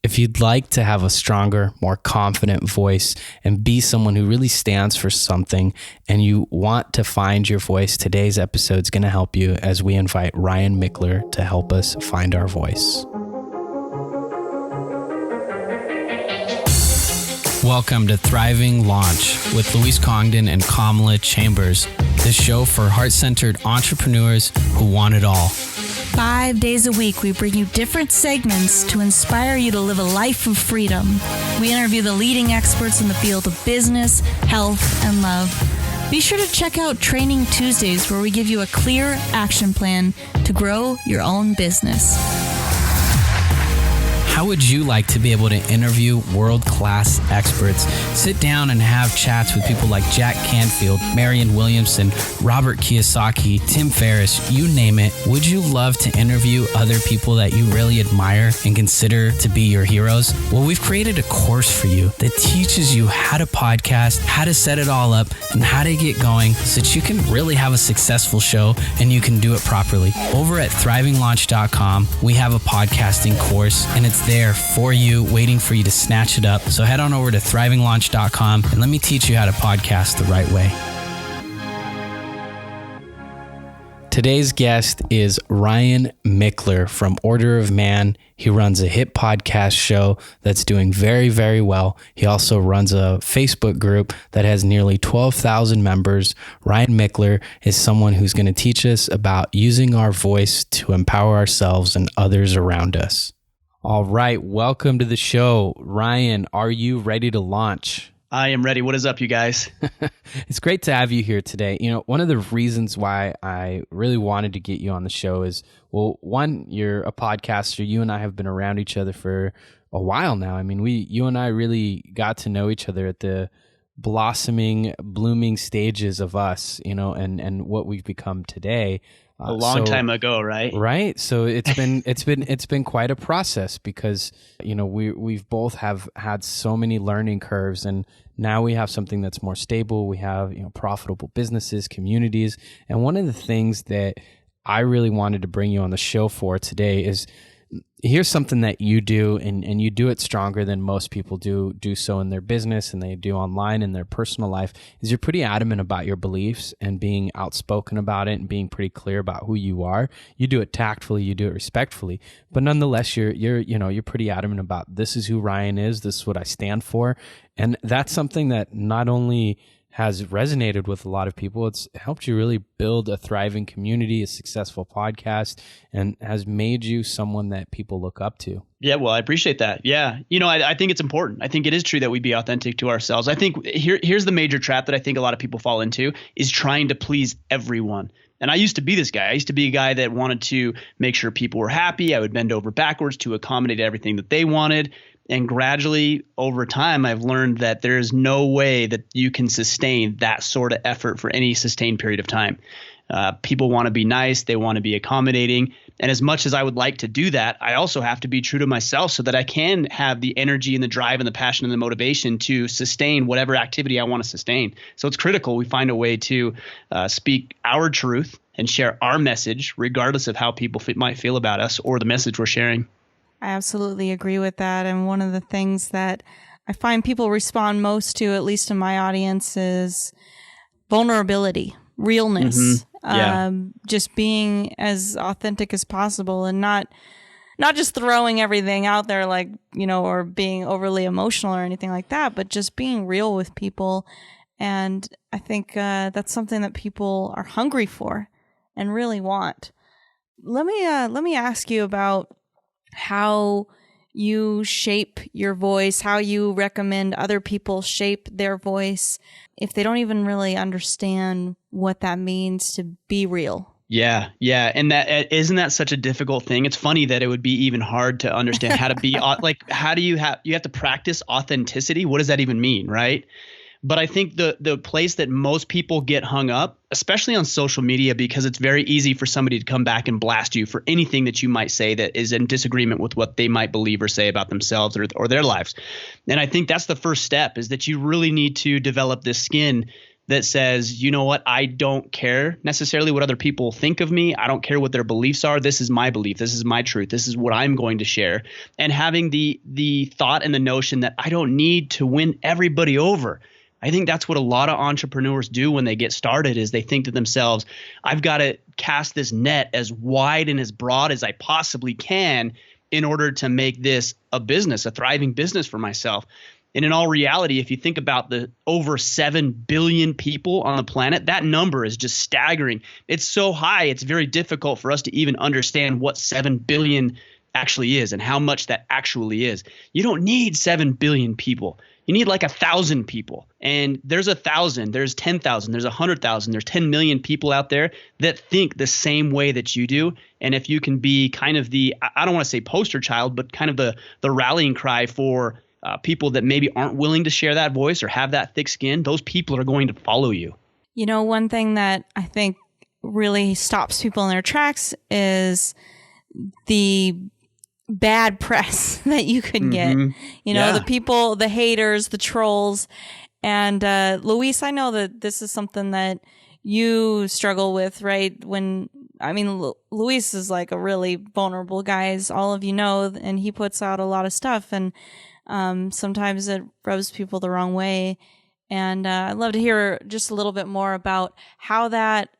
If you'd like to have a stronger, more confident voice and be someone who really stands for something, and you want to find your voice, today's episode is going to help you as we invite Ryan Michler to help us find our voice. Welcome to Thriving Launch with Luis Congdon and Kamala Chambers, the show for heart-centered entrepreneurs who want it all. 5 days a week, we bring you different segments to inspire you to live a life of freedom. We interview the leading experts in the field of business, health, and love. Be sure to check out Training Tuesdays, where we give you a clear action plan to grow your own business. How would you like to be able to interview world-class experts, sit down and have chats with people like Jack Canfield, Marianne Williamson, Robert Kiyosaki, Tim Ferriss, you name it? Would you love to interview other people that you really admire and consider to be your heroes? Well, we've created a course for you that teaches you how to podcast, how to set it all up, and how to get going so that you can really have a successful show and you can do it properly. Over at thrivinglaunch.com, we have a podcasting course, and it's there for you, waiting for you to snatch it up. So head on over to thrivinglaunch.com and let me teach you how to podcast the right way. Today's guest is Ryan Michler from Order of Man. He runs a hit podcast show that's doing very, very well. He also runs a Facebook group that has nearly 12,000 members. Ryan Michler is someone who's going to teach us about using our voice to empower ourselves and others around us. All right, welcome to the show. Ryan, are you ready to launch? I am ready. What is up, you guys? It's great to have you here today. You know, one of the reasons why I really wanted to get you on the show is, well, one, you're a podcaster. You and I have been around each other for a while now. I mean, you and I really got to know each other at the blooming stages of us, you know, and what we've become today. A long time ago, right? Right. So it's been quite a process because, you know, we've both have had so many learning curves, and now we have something that's more stable. We have, you know, profitable businesses, communities. And one of the things that I really wanted to bring you on the show for today is, here's something that you do, and you do it stronger than most people do so in their business and they do online in their personal life, is you're pretty adamant about your beliefs and being outspoken about it and being pretty clear about who you are. You do it tactfully, you do it respectfully, but nonetheless, you're pretty adamant about, this is who Ryan is, this is what I stand for. And that's something that not only has resonated with a lot of people, it's helped you really build a thriving community, a successful podcast, and has made you someone that people look up to. Yeah, well, I appreciate that. Yeah. You know, I think it's important. I think it is true that we be authentic to ourselves. I think here's the major trap that I think a lot of people fall into, is trying to please everyone. And I used to be this guy. I used to be a guy that wanted to make sure people were happy. I would bend over backwards to accommodate everything that they wanted. And gradually over time, I've learned that there is no way that you can sustain that sort of effort for any sustained period of time. People want to be nice. They want to be accommodating. And as much as I would like to do that, I also have to be true to myself so that I can have the energy and the drive and the passion and the motivation to sustain whatever activity I want to sustain. So it's critical we find a way to speak our truth and share our message, regardless of how people might feel about us or the message we're sharing. I absolutely agree with that. And one of the things that I find people respond most to, at least in my audience, is vulnerability, realness, just being as authentic as possible and not just throwing everything out there, like, you know, or being overly emotional or anything like that, but just being real with people. And I think that's something that people are hungry for and really want. Let me ask you about how you shape your voice, how you recommend other people shape their voice if they don't even really understand what that means to be real. Yeah. And isn't that such a difficult thing? It's funny that it would be even hard to understand how to be like, how do you have to practice authenticity? What does that even mean? Right. But I think the place that most people get hung up, especially on social media, because it's very easy for somebody to come back and blast you for anything that you might say that is in disagreement with what they might believe or say about themselves or their lives. And I think that's the first step, is that you really need to develop this skin that says, you know what, I don't care necessarily what other people think of me. I don't care what their beliefs are. This is my belief. This is my truth. This is what I'm going to share. And having the thought and the notion that I don't need to win everybody over. I think that's what a lot of entrepreneurs do when they get started is they think to themselves, I've got to cast this net as wide and as broad as I possibly can in order to make this a business, a thriving business for myself. And in all reality, if you think about the over 7 billion people on the planet, that number is just staggering. It's so high, it's very difficult for us to even understand what 7 billion actually is and how much that actually is. You don't need 7 billion people. You need like 1,000 people. And there's 1,000, there's 10,000, there's 100,000, there's 10 million people out there that think the same way that you do. And if you can be kind of the, I don't want to say poster child, but kind of the rallying cry for people that maybe aren't willing to share that voice or have that thick skin, those people are going to follow you. You know, one thing that I think really stops people in their tracks is the bad press that you could get. You know, the people, the haters, the trolls. And Luis, I know that this is something that you struggle with, right? Luis is like a really vulnerable guy, as all of you know, and he puts out a lot of stuff. And sometimes it rubs people the wrong way. And I'd love to hear just a little bit more about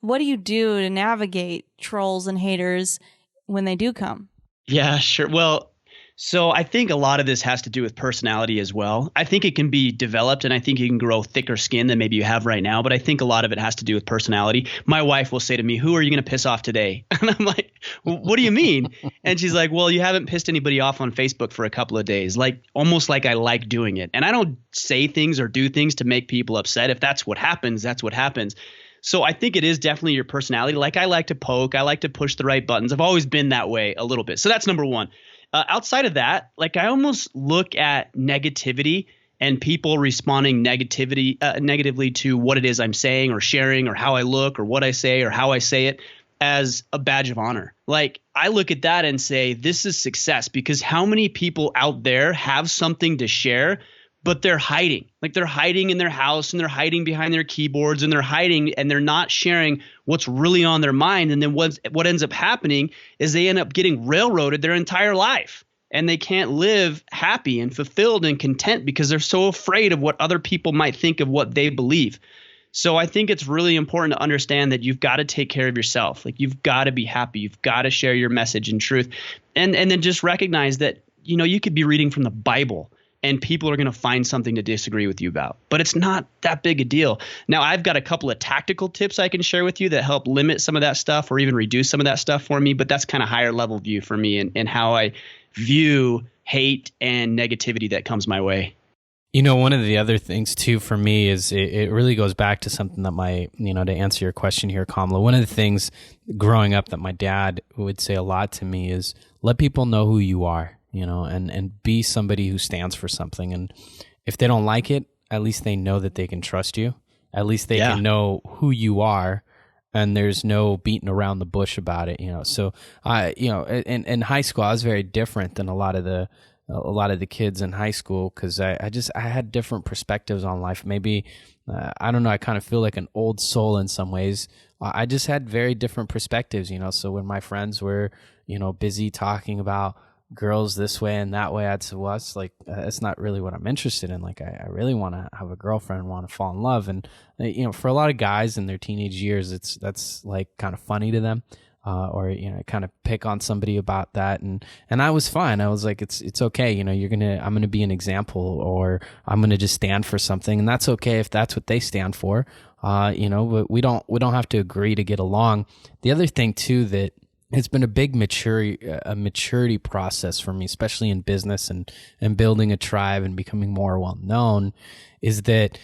what do you do to navigate trolls and haters when they do come? Yeah, sure. Well, so I think a lot of this has to do with personality as well. I think it can be developed and I think you can grow thicker skin than maybe you have right now. But I think a lot of it has to do with personality. My wife will say to me, who are you going to piss off today? And I'm like, what do you mean? And she's like, well, you haven't pissed anybody off on Facebook for a couple of days, like almost like I like doing it. And I don't say things or do things to make people upset. If that's what happens, that's what happens. So I think it is definitely your personality. Like I like to poke. I like to push the right buttons. I've always been that way a little bit. So that's number one. Outside of that, like I almost look at negativity and people responding negatively to what it is I'm saying or sharing or how I look or what I say or how I say it as a badge of honor. Like I look at that and say, this is success, because how many people out there have something to share, but they're hiding. Like they're hiding in their house and they're hiding behind their keyboards and they're hiding and they're not sharing what's really on their mind. And then what ends up happening is they end up getting railroaded their entire life and they can't live happy and fulfilled and content because they're so afraid of what other people might think of what they believe. So I think it's really important to understand that you've got to take care of yourself. Like you've got to be happy. You've got to share your message and truth. And then just recognize that, you know, you could be reading from the Bible and people are going to find something to disagree with you about. But it's not that big a deal. Now, I've got a couple of tactical tips I can share with you that help limit some of that stuff or even reduce some of that stuff for me. But that's kind of higher level view for me and how I view hate and negativity that comes my way. You know, one of the other things too for me is it really goes back to something that to answer your question here, Kamala, one of the things growing up that my dad would say a lot to me is let people know who you are. And be somebody who stands for something. And if they don't like it, at least they know that they can trust you. At least they can know who you are, and there's no beating around the bush about it. So in high school, I was very different than a lot of the kids in high school because I had different perspectives on life. Maybe I don't know. I kind of feel like an old soul in some ways. I just had very different perspectives. So when my friends were busy talking about girls this way and that way, I'd say, well, it's not really what I'm interested in. Like, I really want to have a girlfriend, want to fall in love. And, for a lot of guys in their teenage years, that's like kind of funny to them. Or kind of pick on somebody about that, and I was fine. I was like, it's okay. I'm gonna be an example, or I'm gonna just stand for something, and that's okay if that's what they stand for. But we don't have to agree to get along. The other thing too that it's been a big maturity process for me, especially in business and building a tribe and becoming more well known, is that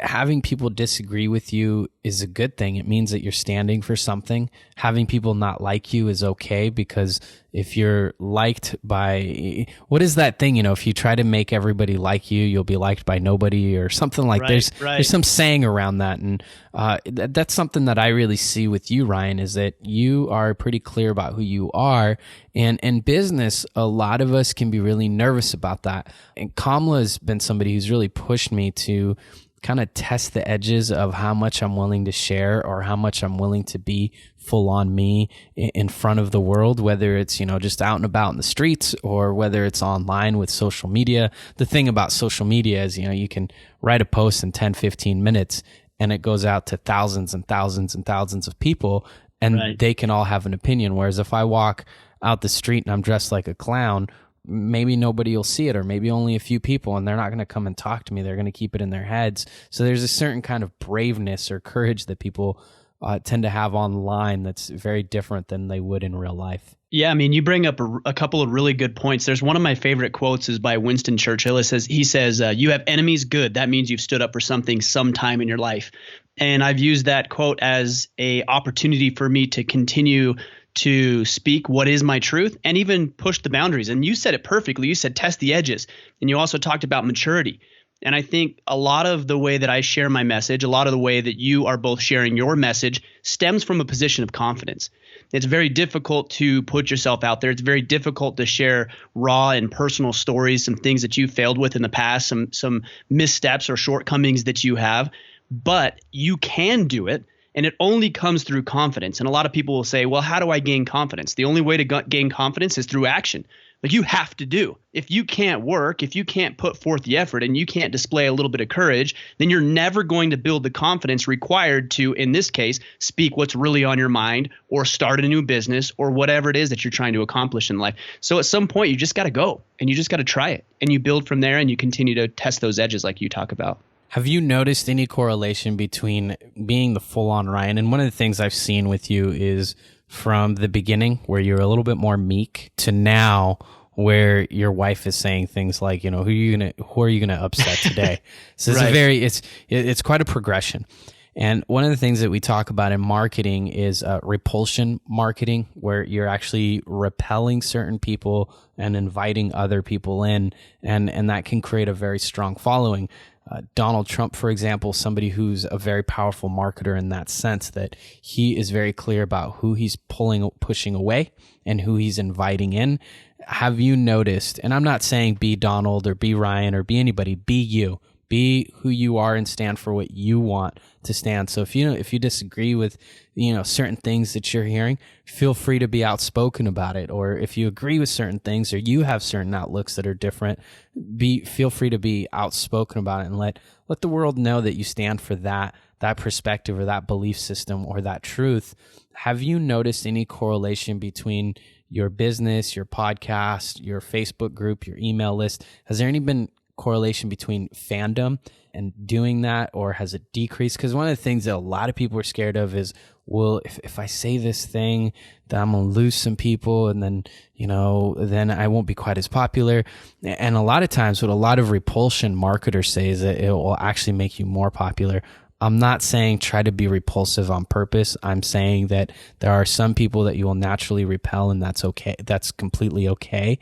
having people disagree with you is a good thing. It means that you're standing for something. Having people not like you is okay, because if you're liked by, what is that thing? If you try to make everybody like you, you'll be liked by nobody, or something like. There's some saying around that, and that's something that I really see with you, Ryan, is that you are pretty clear about who you are. And in business, a lot of us can be really nervous about that. And Kamala has been somebody who's really pushed me to kind of test the edges of how much I'm willing to share or how much I'm willing to be full on me in front of the world, whether it's, just out and about in the streets or whether it's online with social media. The thing about social media is, you can write a post in 10, 15 minutes and it goes out to thousands and thousands and thousands of people, and they can all have an opinion. Whereas if I walk out the street and I'm dressed like a clown, maybe nobody will see it, or maybe only a few people, and they're not going to come and talk to me. They're going to keep it in their heads. So there's a certain kind of braveness or courage that people tend to have online that's very different than they would in real life. Yeah, I mean, you bring up a couple of really good points. There's one of my favorite quotes is by Winston Churchill. He says, you have enemies, good. That means you've stood up for something sometime in your life. And I've used that quote as a opportunity for me to continue to speak what is my truth and even push the boundaries. And you said it perfectly. You said test the edges. And you also talked about maturity. And I think a lot of the way that I share my message, a lot of the way that you are both sharing your message stems from a position of confidence. It's very difficult to put yourself out there. It's very difficult to share raw and personal stories, some things that you failed with in the past, some missteps or shortcomings that you have. But you can do it. And it only comes through confidence. And a lot of people will say, well, how do I gain confidence? The only way to gain confidence is through action. Like, you have to do. If you can't work, if you can't put forth the effort and you can't display a little bit of courage, then you're never going to build the confidence required to, in this case, speak what's really on your mind or start a new business or whatever it is that you're trying to accomplish in life. So at some point, you just got to go and you just got to try it, and you build from there and you continue to test those edges like you talk about. Have you noticed any correlation between being the full-on Ryan? And one of the things I've seen with you is from the beginning where you're a little bit more meek to now where your wife is saying things like, who are you gonna upset today? So it's it's quite a progression. And one of the things that we talk about in marketing is repulsion marketing, where you're actually repelling certain people and inviting other people in, and that can create a very strong following. Donald Trump, for example, somebody who's a very powerful marketer in that sense, that he is very clear about who he's pushing away and who he's inviting in. Have you noticed, and I'm not saying be Donald or be Ryan or be anybody, be you. Be who you are and stand for what you want to stand. So if you disagree with certain things that you're hearing, feel free to be outspoken about it. Or if you agree with certain things or you have certain outlooks that are different, feel free to be outspoken about it and let the world know that you stand for that perspective or that belief system or that truth. Have you noticed any correlation between your business, your podcast, your Facebook group, your email list? Has there any been correlation between fandom and doing that, or has it decreased? Because one of the things that a lot of people are scared of is, well, if I say this thing, then I'm going to lose some people, and then, then I won't be quite as popular. And a lot of times what a lot of repulsion marketers say is that it will actually make you more popular. I'm not saying try to be repulsive on purpose. I'm saying that there are some people that you will naturally repel, and that's okay. That's completely okay.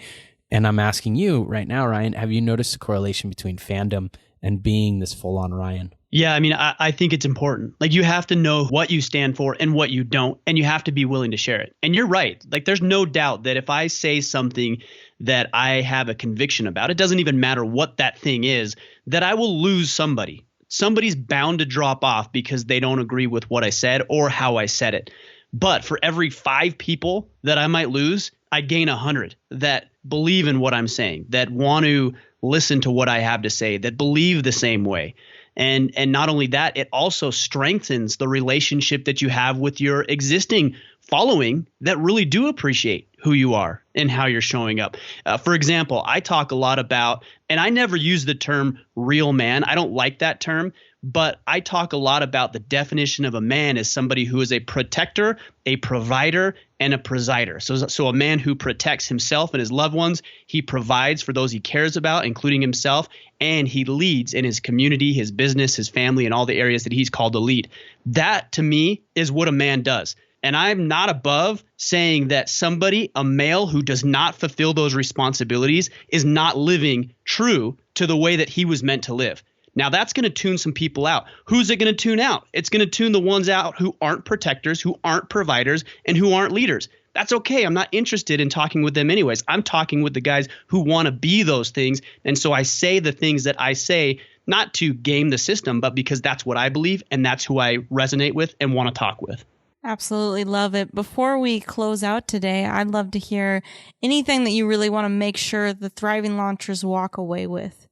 And I'm asking you right now, Ryan, have you noticed a correlation between fandom and being this full-on Ryan? Yeah, I mean, I think it's important. Like, you have to know what you stand for and what you don't, and you have to be willing to share it. And you're right. Like, there's no doubt that if I say something that I have a conviction about, it doesn't even matter what that thing is, that I will lose somebody. Somebody's bound to drop off because they don't agree with what I said or how I said it. But for every 5 people that I might lose, I gain 100 that believe in what I'm saying, that want to listen to what I have to say, that believe the same way. And not only that, it also strengthens the relationship that you have with your existing following that really do appreciate who you are and how you're showing up. For example, I talk a lot about, and I never use the term real man. I don't like that term, but I talk a lot about the definition of a man as somebody who is a protector, a provider, and a presider. So a man who protects himself and his loved ones, he provides for those he cares about, including himself, and he leads in his community, his business, his family, and all the areas that he's called to lead. That, to me, is what a man does. And I'm not above saying that somebody, a male who does not fulfill those responsibilities, is not living true to the way that he was meant to live. Now, that's going to tune some people out. Who's it going to tune out? It's going to tune the ones out who aren't protectors, who aren't providers, and who aren't leaders. That's okay. I'm not interested in talking with them anyways. I'm talking with the guys who want to be those things. And so I say the things that I say not to game the system, but because that's what I believe and that's who I resonate with and want to talk with. Absolutely love it. Before we close out today, I'd love to hear anything that you really want to make sure the Thriving Launchers walk away with.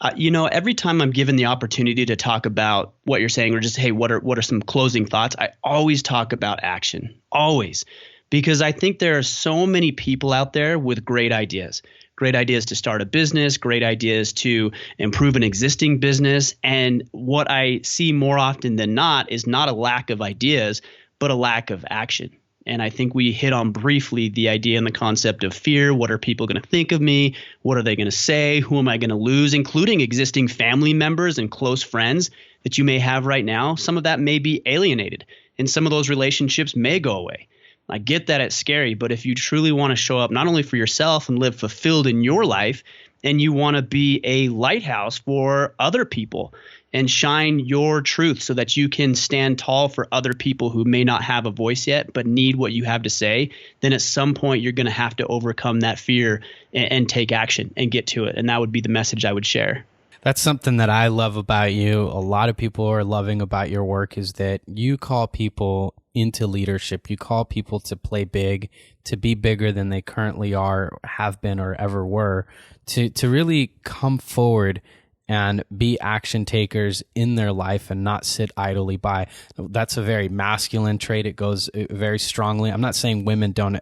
Every time I'm given the opportunity to talk about what you're saying, or just, hey, what are some closing thoughts? I always talk about action, always, because I think there are so many people out there with great ideas to start a business, great ideas to improve an existing business. And what I see more often than not is not a lack of ideas, but a lack of action. And I think we hit on briefly the idea and the concept of fear. What are people going to think of me? What are they going to say? Who am I going to lose, including existing family members and close friends that you may have right now? Some of that may be alienated, and some of those relationships may go away. I get that it's scary, but if you truly want to show up not only for yourself and live fulfilled in your life, and you want to be a lighthouse for other people and shine your truth so that you can stand tall for other people who may not have a voice yet but need what you have to say, then at some point you're going to have to overcome that fear and take action and get to it. And that would be the message I would share. That's something that I love about you. A lot of people are loving about your work is that you call people into leadership. You call people to play big, to be bigger than they currently are, have been, or ever were, to really come forward and be action takers in their life and not sit idly by. That's a very masculine trait. It goes very strongly. I'm not saying women don't,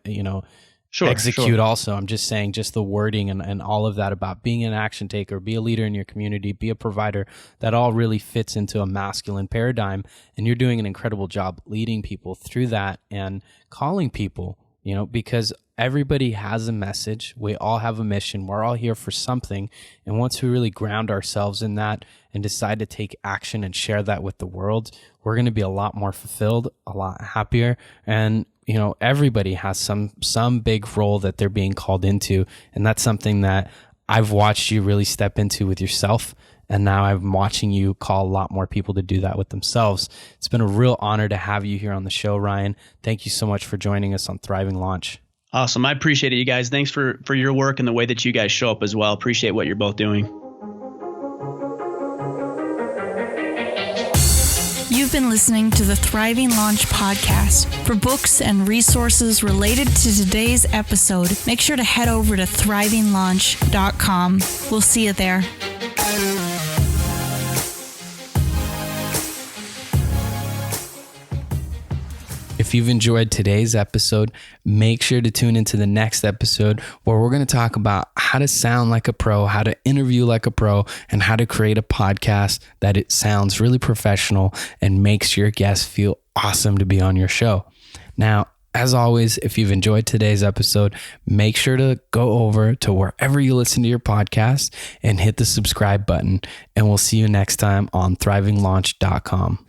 execute also. I'm just saying just the wording and all of that about being an action taker, be a leader in your community, be a provider, that all really fits into a masculine paradigm. And you're doing an incredible job leading people through that and calling people, because everybody has a message. We all have a mission. We're all here for something. And once we really ground ourselves in that and decide to take action and share that with the world, we're going to be a lot more fulfilled, a lot happier. And everybody has some big role that they're being called into. And that's something that I've watched you really step into with yourself. And now I'm watching you call a lot more people to do that with themselves. It's been a real honor to have you here on the show, Ryan. Thank you so much for joining us on Thriving Launch. Awesome. I appreciate it, you guys. Thanks for your work and the way that you guys show up as well. Appreciate what you're both doing. You've been listening to the Thriving Launch podcast. For books and resources related to today's episode, make sure to head over to thrivinglaunch.com. We'll see you there. If you've enjoyed today's episode, make sure to tune into the next episode where we're going to talk about how to sound like a pro, how to interview like a pro, and how to create a podcast that it sounds really professional and makes your guests feel awesome to be on your show. Now, as always, if you've enjoyed today's episode, make sure to go over to wherever you listen to your podcast and hit the subscribe button. And we'll see you next time on thrivinglaunch.com.